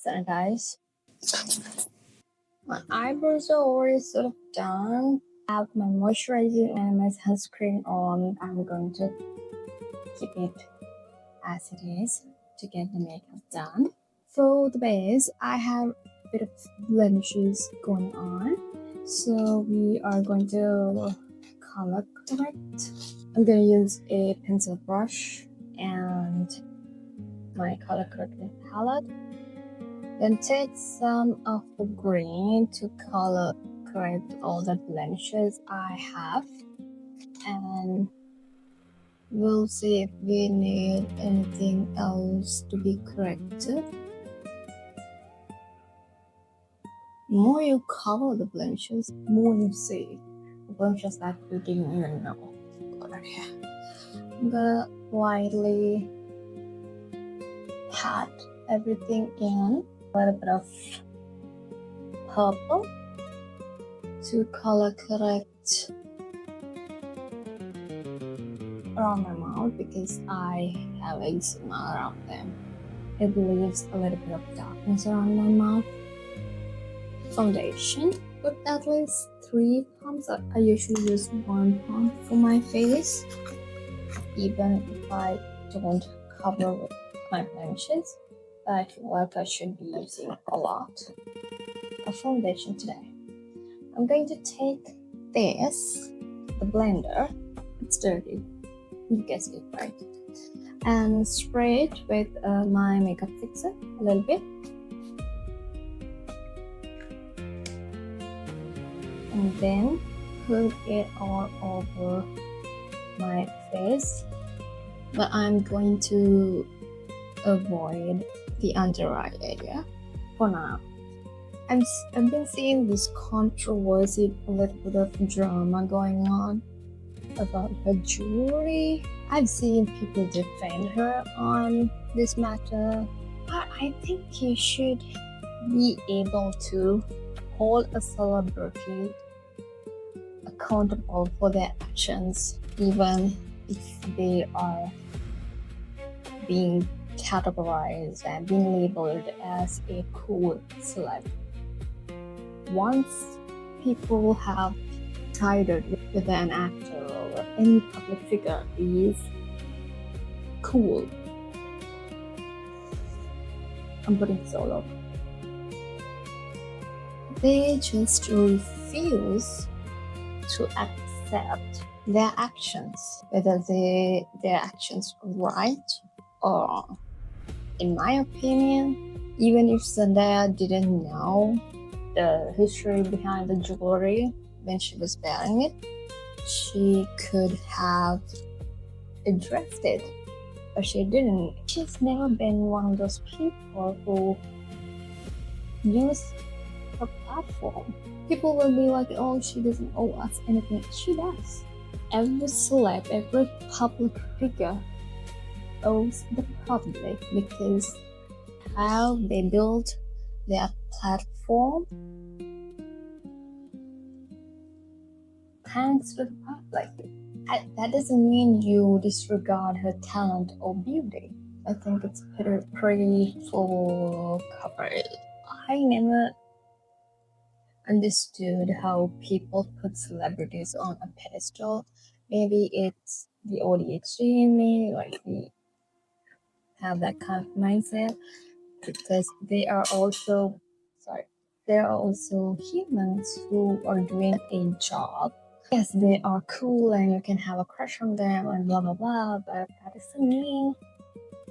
Sanitize. My eyebrows are already sort of done. I have my moisturizing and my sunscreen on. I'm going to keep it as it is to get the makeup done. For the base, I have a bit of blemishes going on, so we are going to color correct. I'm going to use a pencil brush and my color correcting palette. Then take some of the green to color correct all the blemishes I have, and we'll see if we need anything else to be corrected. The more you cover the blemishes, more you see the blemishes that you didn't even know. I'm gonna lightly pat everything in. A little bit of purple to color correct around my mouth because I have eczema around them. It leaves a little bit of darkness around my mouth. Foundation, put at least 3 pumps. I usually use 1 pump for my face, even if I don't cover my blemishes. I feel like I should be using a lot of foundation today. I'm going to take this, the blender, it's dirty, you guessed it right, and spray it with my makeup fixer a little bit. And then put it all over my face, but I'm going to avoid the under eye area for now. I've been seeing this controversy, a little bit of drama going on about her jewelry. I've seen people defend her on this matter, but I think you should be able to hold a celebrity accountable for their actions, even if they are being categorized and being labeled as a cool celeb. Once people have sided with an actor or any public figure is cool, I'm putting solo, they just refuse to accept their actions, whether their actions are right or wrong. In my opinion, even if Zendaya didn't know the history behind the jewelry when she was wearing it, she could have addressed it, but she didn't. She's never been one of those people who use her platform. People will be like, oh, she doesn't owe us anything. She does. Every celeb, every public figure owes the public because how they build their platform thanks to the public. That doesn't mean you disregard her talent or beauty. I think it's pretty full coverage. I never understood how people put celebrities on a pedestal. Maybe it's the ADHD in me, like we have that kind of mindset, because they are also humans who are doing a job. Yes, they are cool and you can have a crush on them and blah blah blah, but that doesn't mean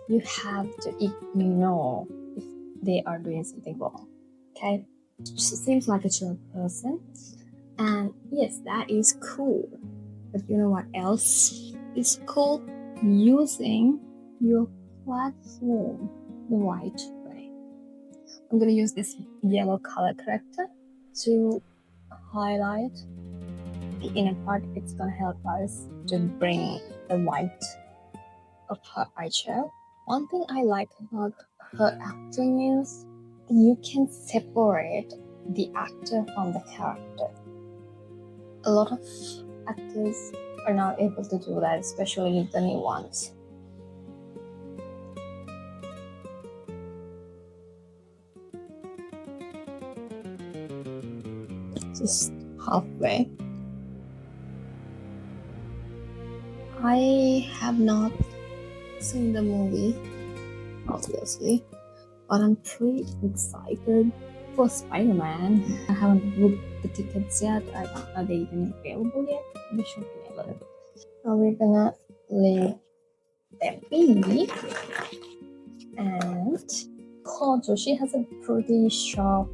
you have to ignore if they are doing something wrong. Okay? She seems like a chill person, and yes, that is cool. But you know what else is cool? Using your platform the right way. I'm gonna use this yellow color corrector to highlight the inner part. It's gonna help us to bring the white of her eyeshadow. One thing I like about her acting is you can separate the actor from the character. A lot of actors are not able to do that, especially the new ones. Just halfway. I have not seen the movie, obviously, but I'm pretty excited for Spider-Man. I haven't booked the tickets yet. I don't know, are they even available yet? They should be available. Now we're gonna leave them be and contour. She has a pretty sharp,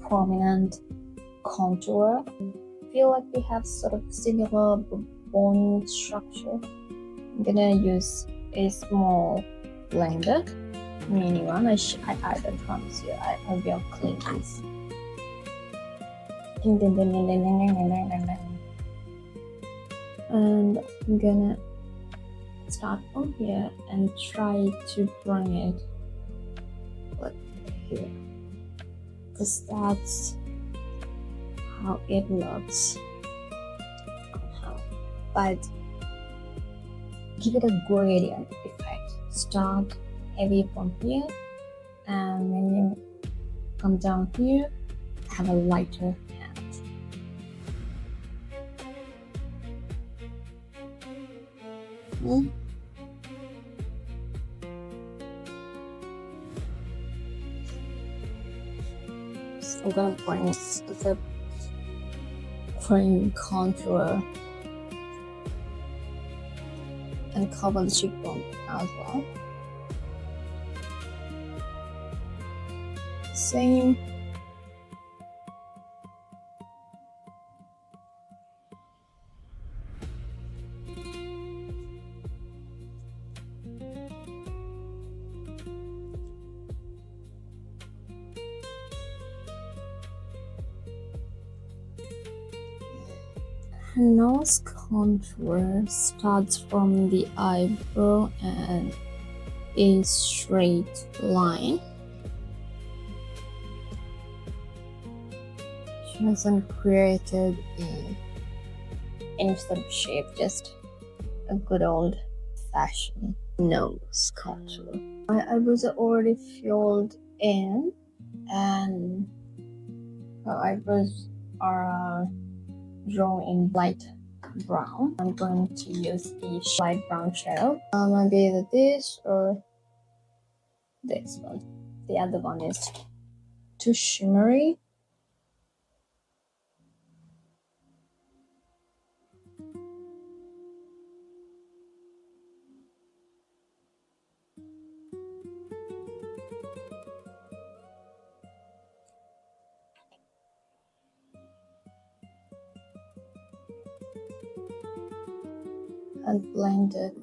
prominent contour. I feel like we have sort of similar bone structure. I'm gonna use a small blender, mini one. I promise you, I will clean this. And I'm gonna start from here and try to bring it like here, because that's how it looks. But give it a gradient effect. Start heavy from here, and when you come down here, have a lighter hand. So I'm gonna bring the cream contour and cover the cheekbone as well. Same. Nose contour starts from the eyebrow and a straight line. She hasn't created any sort of shape, just a good old fashioned nose contour. My eyebrows are already filled in, and her eyebrows are drawn in light brown. I'm going to use a light brown shadow. Maybe either this or this one. The other one is too shimmery. And blended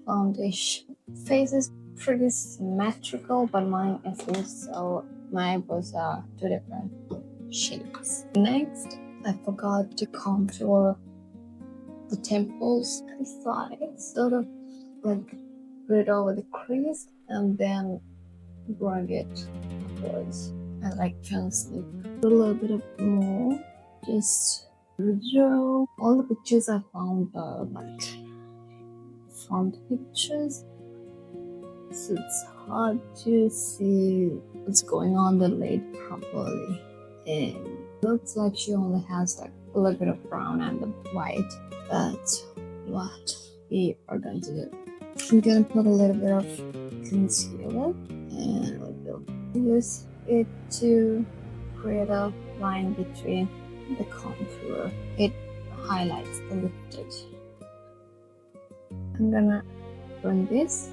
foundation. Face is pretty symmetrical, but mine isn't, so my eyebrows are two different shapes. Next, I forgot to contour the temples and sides, sort of like put it over the crease and then bring it upwards. I like pencil. A little bit of more, just draw. All the pictures I found are like front pictures, so it's hard to see what's going on the lid properly. And looks like she only has like a little bit of brown and the white. That's what we are going to do. I'm gonna put a little bit of concealer and we'll use it to create a line between the contour. It highlights the lifted. I'm gonna bring this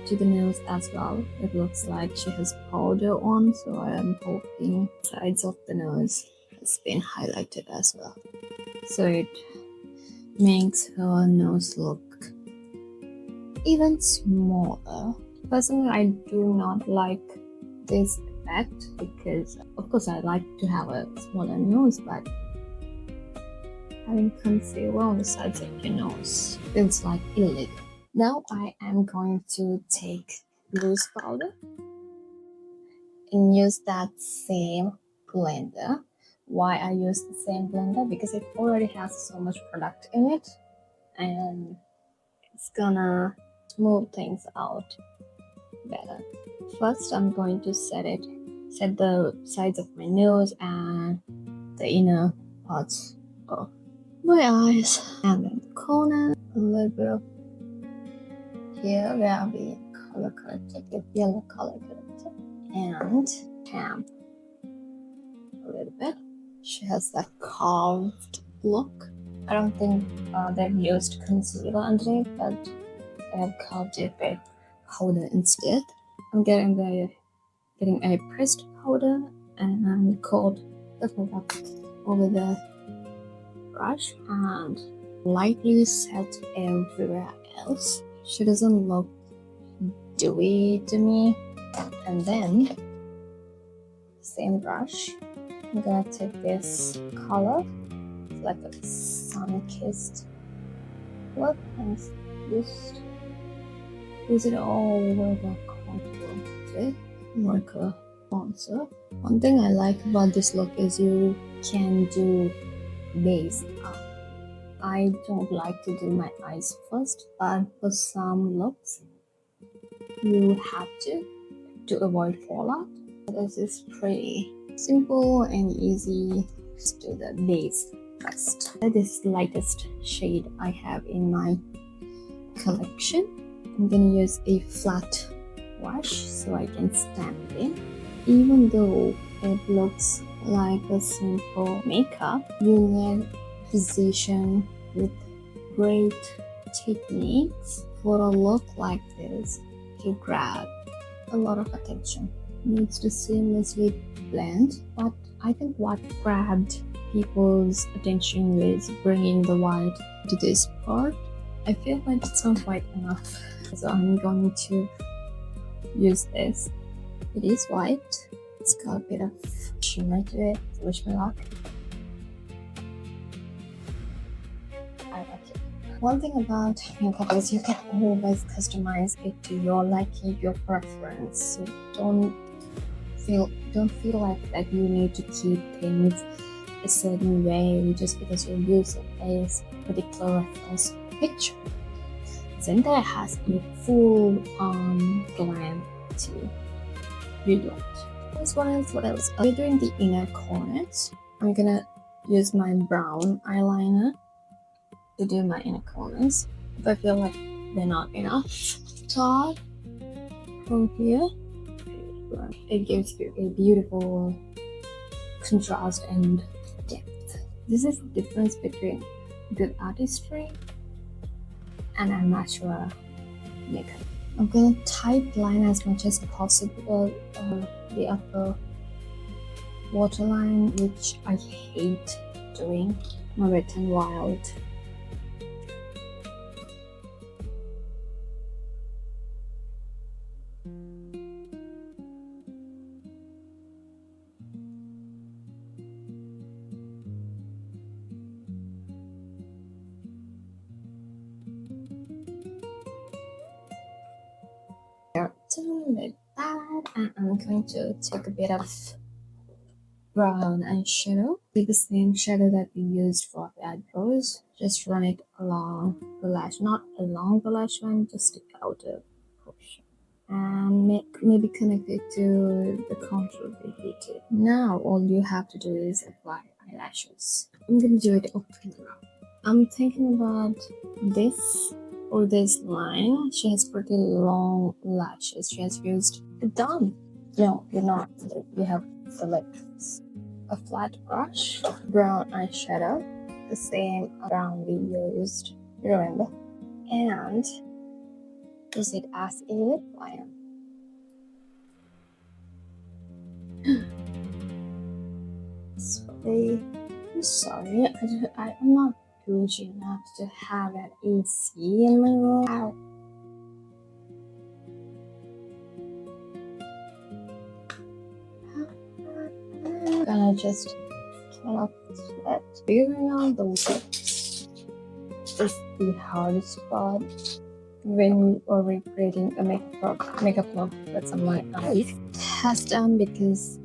to the nose as well. It looks like she has powder on, so I am hoping sides of the nose has been highlighted as well. So it makes her nose look even smaller. Personally, I do not like this effect because, of course, I like to have a smaller nose, but having concealer on the sides of your nose feels like illegal. Now I am going to take loose powder and use that same blender. Why I use the same blender? Because it already has so much product in it, and it's gonna smooth things out better. First, I'm going to set the sides of my nose and the inner parts of my eyes, and then the corner, a little bit of here where I'll be color corrected with yellow color corrected, and tamp a little bit. She has that carved look. I don't think they've used concealer underneath, but they have carved it with powder instead. I'm getting a pressed powder and I'm cold putting that over the brush and lightly set everywhere else. She doesn't look dewy to me. And then same brush, I'm gonna take this color, it's like a sun-kissed look, and just use it all over the contour. Okay, like a sponsor. One thing I like about this look is you can do base up. I don't like to do my eyes first, but for some looks, you have to avoid fallout. This is pretty simple and easy. Just do the base first. This is the lightest shade I have in my collection. I'm gonna use a flat brush so I can stamp it in. Even though it looks like a simple makeup, you need precision with great techniques for a look like this to grab a lot of attention. Needs to seamlessly blend, but I think what grabbed people's attention was bringing the white to this part. I feel like it's not white enough, so I'm going to use this. It is white, it's got a bit of shimmer to it, so wish me luck. I like it. One thing about makeup is you can always customize it to your liking, your preference. So don't feel like that you need to keep things a certain way just because you're using a particular reference picture. Zendaya has a full-on glam too. You don't. What else? We're doing the inner corners. I'm gonna use my brown eyeliner to do my inner corners. If I feel like they're not enough, start from here. It gives you a beautiful contrast and depth. This is the difference between good artistry and amateur makeup. I'm gonna tight line as much as possible the upper waterline, which I hate doing. My Wet n Wild. Like that, and I'm going to take a bit of brown eyeshadow with the same shadow that we used for the eyebrows. Just run it along the lash, not along the lash line, just the outer portion, and maybe connect it to the contour of the beauty. Now all you have to do is apply eyelashes. I'm gonna do it up and around. I'm thinking about this. For this line, she has pretty long lashes. She has used a done. No, you're not. You have selects a flat brush, brown eyeshadow, the same brown we used, remember, and use it as a lip liner. I'm sorry, I'm not bougie enough to have an AC in my room. Ow. I'm gonna just turn off that. Figuring out the lips is the hardest part when you are recreating a makeup look with someone else has done, because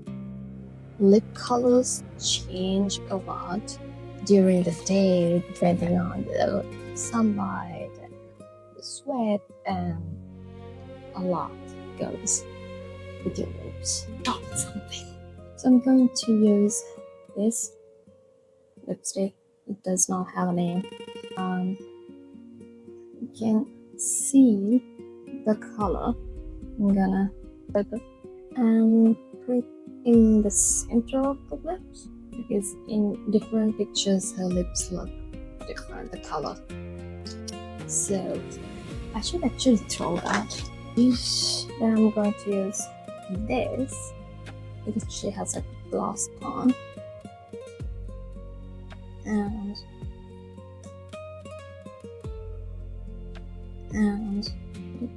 lip colors change a lot during the day depending on the sunlight, the sweat, and a lot goes with your lips. Drop something. So I'm going to use this lipstick. It does not have a name. You can see the color. I'm gonna put it and put in the center of the lips, because in different pictures her lips look different, the color. So I should actually throw that. Then I'm going to use this because she has a gloss on, and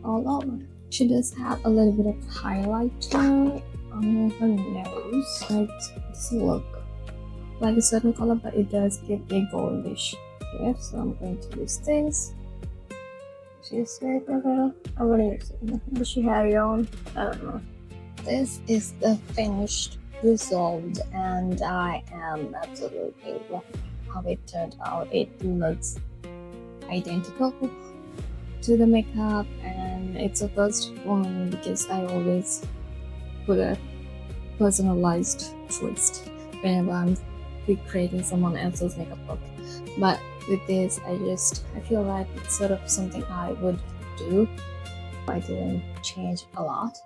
all over. She does have a little bit of highlighter on her nose. It doesn't look like a certain color, but it does give a goldish shape. So I'm going to use this. She's like a little. I'm gonna use it. Does she have your own? I don't know. This is the finished result, and I am absolutely loving how it turned out. It looks identical to the makeup, and it's a first one because I always put a personalized twist whenever I'm recreating someone else's makeup look. But with this, I feel like it's sort of something I would do. I didn't change a lot.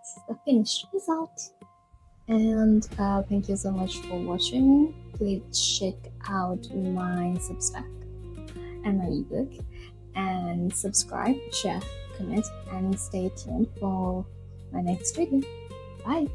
This is the finished result. And thank you so much for watching. Please check out my Substack and my ebook, and subscribe, share, comment, and stay tuned for my next video. Bye!